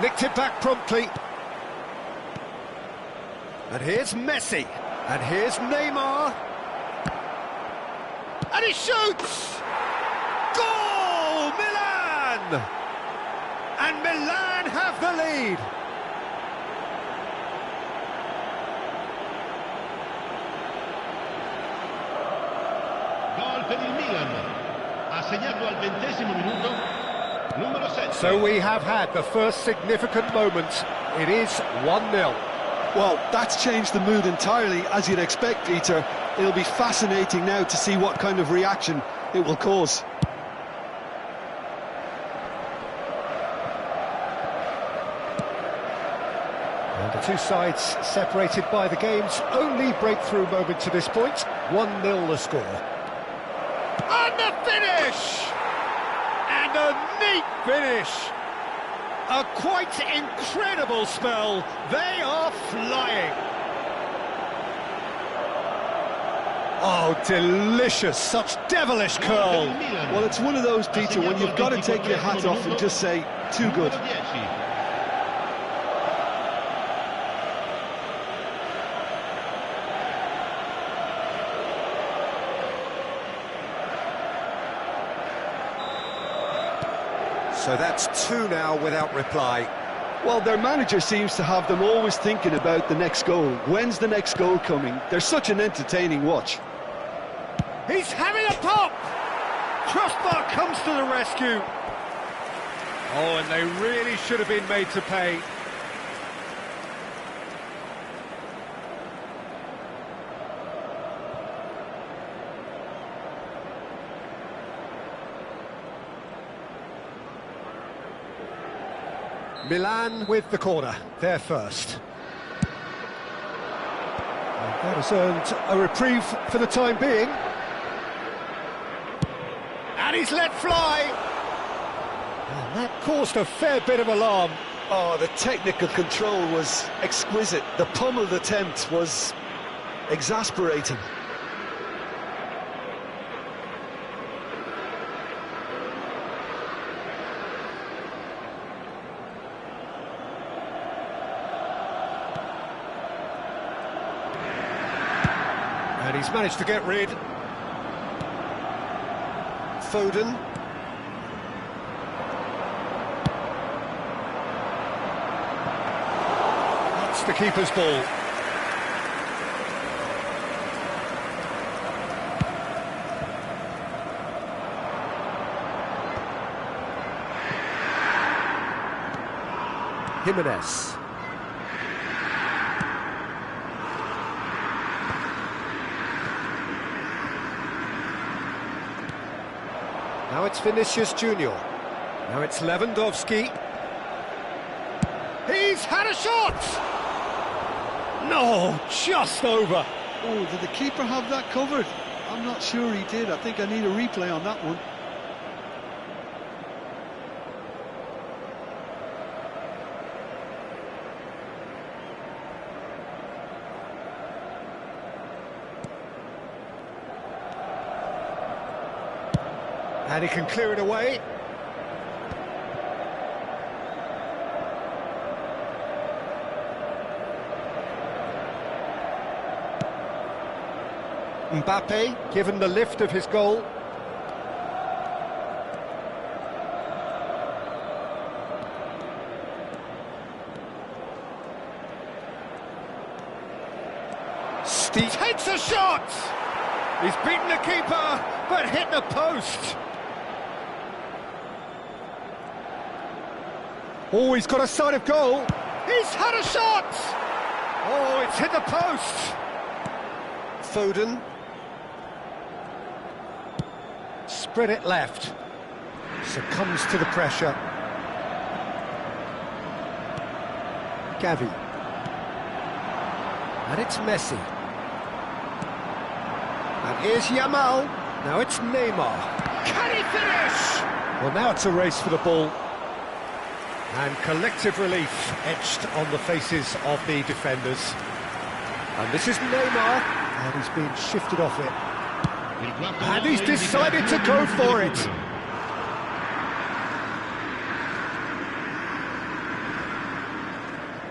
Nicked it back promptly. And here's Messi. And here's Neymar. And he shoots! Goal! Milan! And Milan have the lead. Gol per il Milan. Ha segnato al 20° minuto numero 7. So we have had the first significant moment. It is 1-0. Well, that's changed the mood entirely, as you'd expect, Peter. It'll be fascinating now to see what kind of reaction it will cause. And the two sides separated by the game's only breakthrough moment to this point. 1-0 the score. And the finish! And a neat finish! A quite incredible spell. They are flying. Oh, delicious. Such devilish curl. Well, it's one of those, Peter, when you've got to take your hat off and just say, too good. So that's 2 now without reply. Well, their manager seems to have them always thinking about the next goal. When's the next goal coming? They're such an entertaining watch. He's having a pop! Crossbar comes to the rescue. Oh, and they really should have been made to pay. Milan with the corner, they're first. And that has earned a reprieve for the time being. And he's let fly! And that caused a fair bit of alarm. Oh, the technical control was exquisite. The pummeled attempt was exasperating. And he's managed to get rid. Foden. That's the keeper's ball. Jimenez. Now it's Vinicius Junior. Now it's Lewandowski. He's had a shot! No, just over. Oh, did the keeper have that covered? I'm not sure he did. I think I need a replay on that one. And he can clear it away. Mbappe, given the lift of his goal. Steve takes a shot! He's beaten the keeper, but hit the post. Oh, he's got a sight of goal. He's had a shot! Oh, it's hit the post. Foden. Spread it left. Succumbs to the pressure. Gavi. And it's Messi. And here's Yamal. Now it's Neymar. Can he finish? Well, now it's a race for the ball. And collective relief etched on the faces of the defenders. And this is Neymar. And he's been shifted off it. And he's decided to go for it.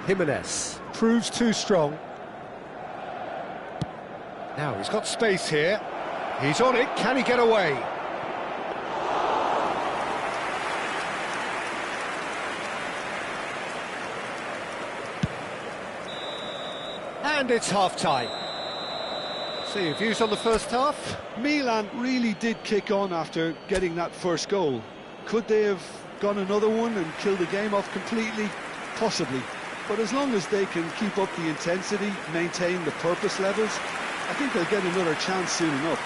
Jimenez proves too strong. Now he's got space here. He's on it. Can he get away? And it's half-time. So your views on the first half? Milan really did kick on after getting that first goal. Could they have gone another one and killed the game off completely? Possibly. But as long as they can keep up the intensity, maintain the purpose levels, I think they'll get another chance soon enough.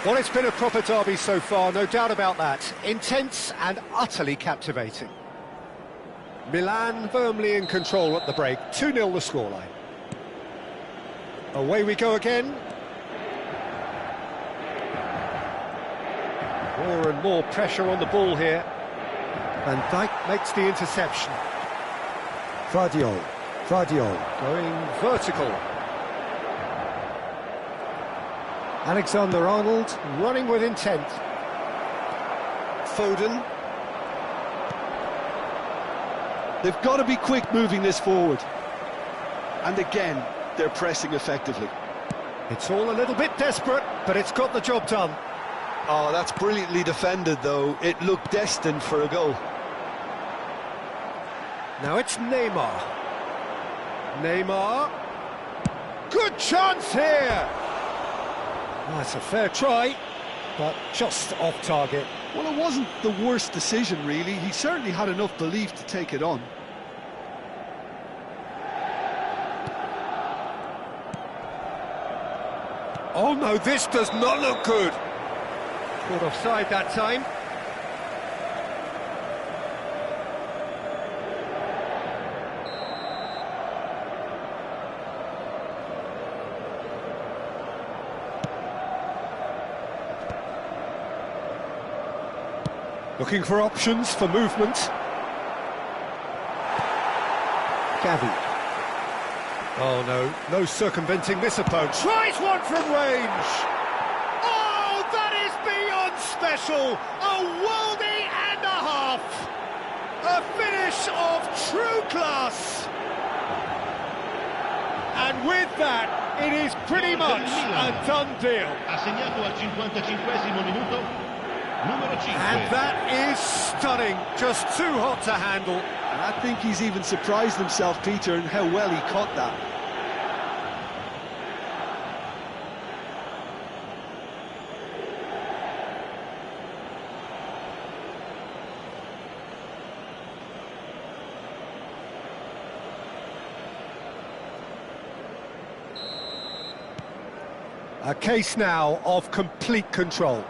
Well, it's been a proper derby so far, no doubt about that. Intense and utterly captivating. Milan firmly in control at the break. 2-0 the scoreline. Away we go again. More and more pressure on the ball here. Van Dijk makes the interception. Vatho007 going vertical. Alexander-Arnold running with intent. Foden. They've got to be quick moving this forward. And again, they're pressing effectively. It's all a little bit desperate, but it's got the job done. Oh, that's brilliantly defended, though. It looked destined for a goal. Now it's Neymar. Neymar. Good chance here! That's a fair try, but just off target. Well, it wasn't the worst decision, really. He certainly had enough belief to take it on. Oh no, this does not look good. Caught offside that time. Looking for options for movement. Gavi. Oh no, no circumventing this opponent. Tries one from range! Oh, that is beyond special! A worldie and a half! A finish of true class! And with that, it is pretty much a done deal. Ha segnato al 55esimo minuto numero 5. And that is stunning, just too hot to handle. And I think he's even surprised himself, Peter, in how well he caught that. A case now of complete control.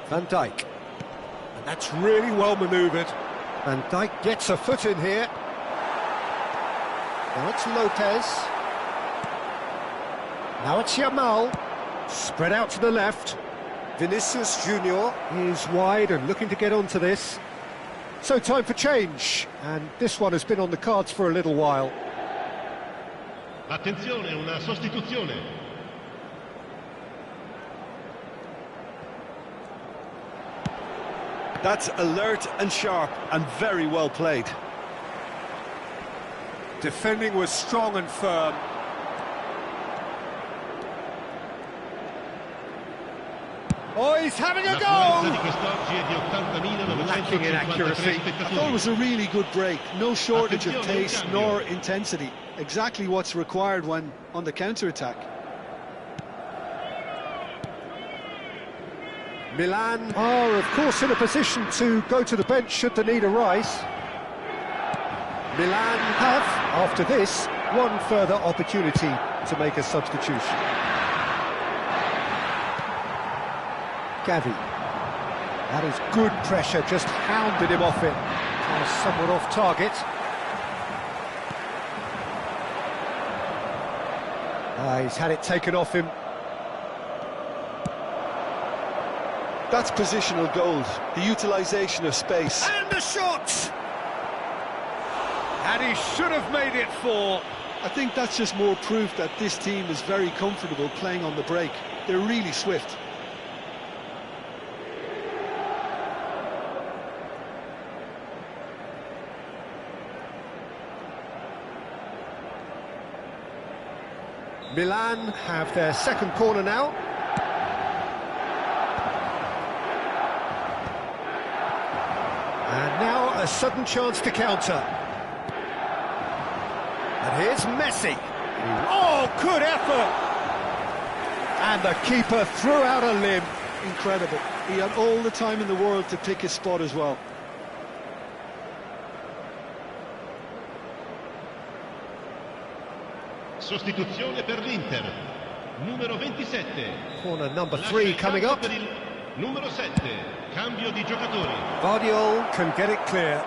Van Dijk. And that's really well manoeuvred. Van Dijk gets a foot in here. Now it's Lopez. Now it's Yamal. Spread out to the left. Vinicius Junior is wide and looking to get onto this. So time for change. And this one has been on the cards for a little while. Attenzione, una sostituzione. That's alert and sharp and very well played. Defending was strong and firm. Oh, he's having a go! Lacking in accuracy. I thought it was a really good break. No shortage of pace nor intensity. Exactly what's required when on the counter-attack. Milan are, of course, in a position to go to the bench should the need arise. Milan have, after this, one further opportunity to make a substitution. Gavi. That is good pressure, just hounded him off it. Somewhat off target. He's had it taken off him. That's positional gold, the utilisation of space. And the shot! And he should have made it 4. I think that's just more proof that this team is very comfortable playing on the break. They're really swift. Milan have their second corner now. And now a sudden chance to counter. And here's Messi. Oh, good effort! And the keeper threw out a limb. Incredible. He had all the time in the world to pick his spot as well. Sostituzione per l'Inter. Numero 27. Corner number 3 coming up. Per il numero 7. Cambio di giocatori. Vatho007 can get it clear.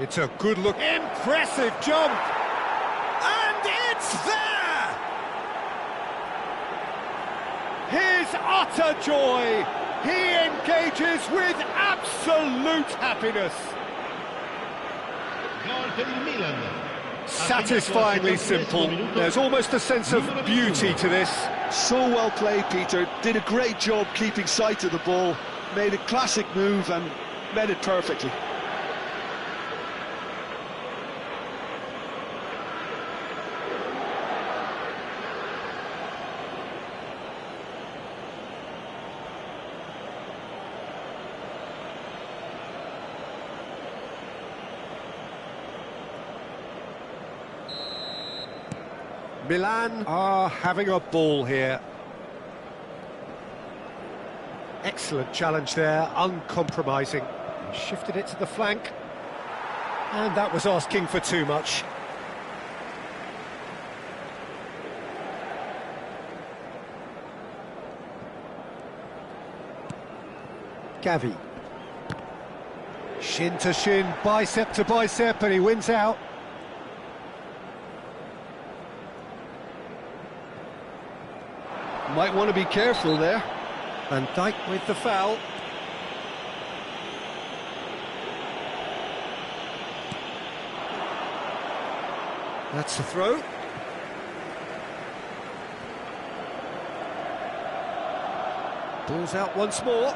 It's a good look. Impressive jump. And it's there! His utter joy. He engages with absolute happiness. Gol per il Milan. Satisfyingly simple. There's almost a sense of beauty to this. So well played, Peter. Did a great job keeping sight of the ball. Made a classic move and made it perfectly. Milan are having a ball here. Excellent challenge there, uncompromising. He shifted it to the flank. And that was asking for too much. Gavi. Shin to shin, bicep to bicep, and he wins out. Might want to be careful there. Van Dijk with the foul. That's the throw. Ball's out once more.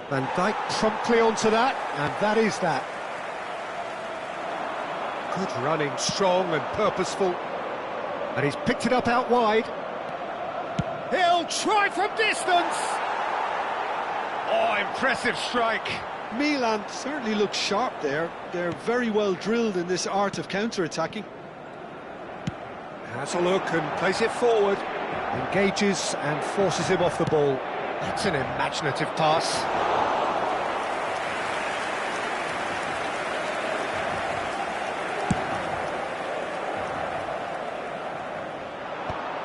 Van Dijk promptly onto that, and that is that. Good running, strong and purposeful. And he's picked it up out wide. He'll try from distance! Oh, impressive strike. Milan certainly look sharp there. They're very well drilled in this art of counter-attacking. Has a look and plays it forward. Engages and forces him off the ball. That's an imaginative pass.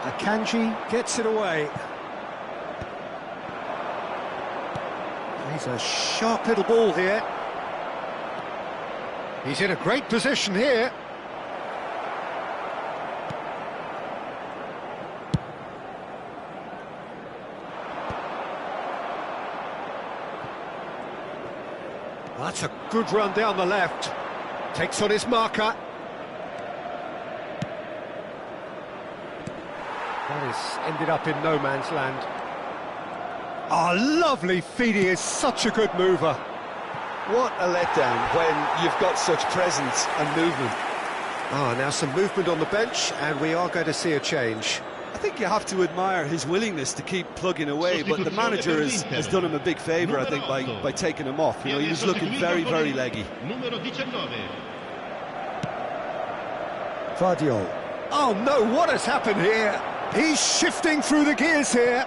Akanji gets it away. He's a sharp little ball here. He's in a great position here. That's a good run down the left. Takes on his marker. That is ended up in no man's land. Oh, lovely feed. He is such a good mover. What a letdown when you've got such presence and movement. Ah, now some movement on the bench, and we are going to see a change. I think you have to admire his willingness to keep plugging away, but the manager has done him a big favour, I think, by taking him off. You know, he was looking very, very leggy. Vatho007. Oh no, what has happened here? He's shifting through the gears here.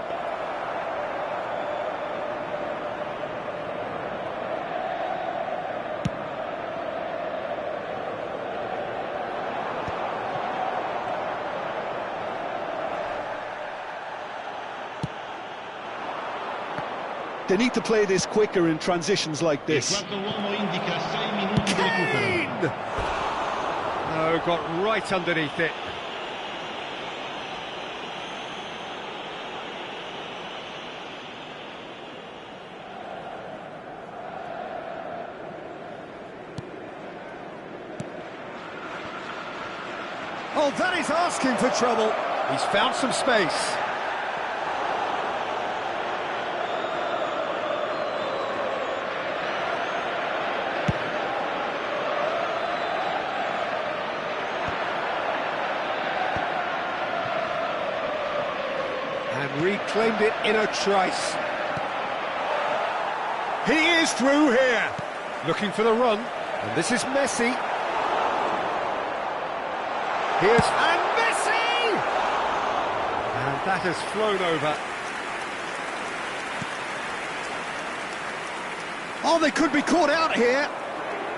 They need to play this quicker in transitions like this. Kane! No, got right underneath it. Oh, that is asking for trouble. He's found some space. claimed it in a trice. He is through here, looking for the run, and this is Messi. Here's and Messi! And that has flown over. Oh, they could be caught out here.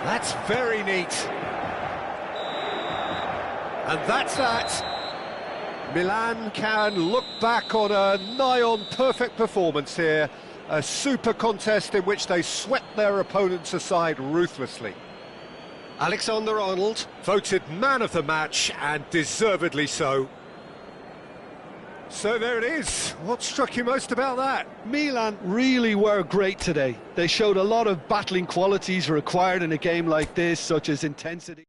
That's very neat. And that's that. Milan can look back on a nigh-on perfect performance here. A super contest in which they swept their opponents aside ruthlessly. Alexander-Arnold, voted man of the match, and deservedly so. So there it is. What struck you most about that? Milan really were great today. They showed a lot of battling qualities required in a game like this, such as intensity.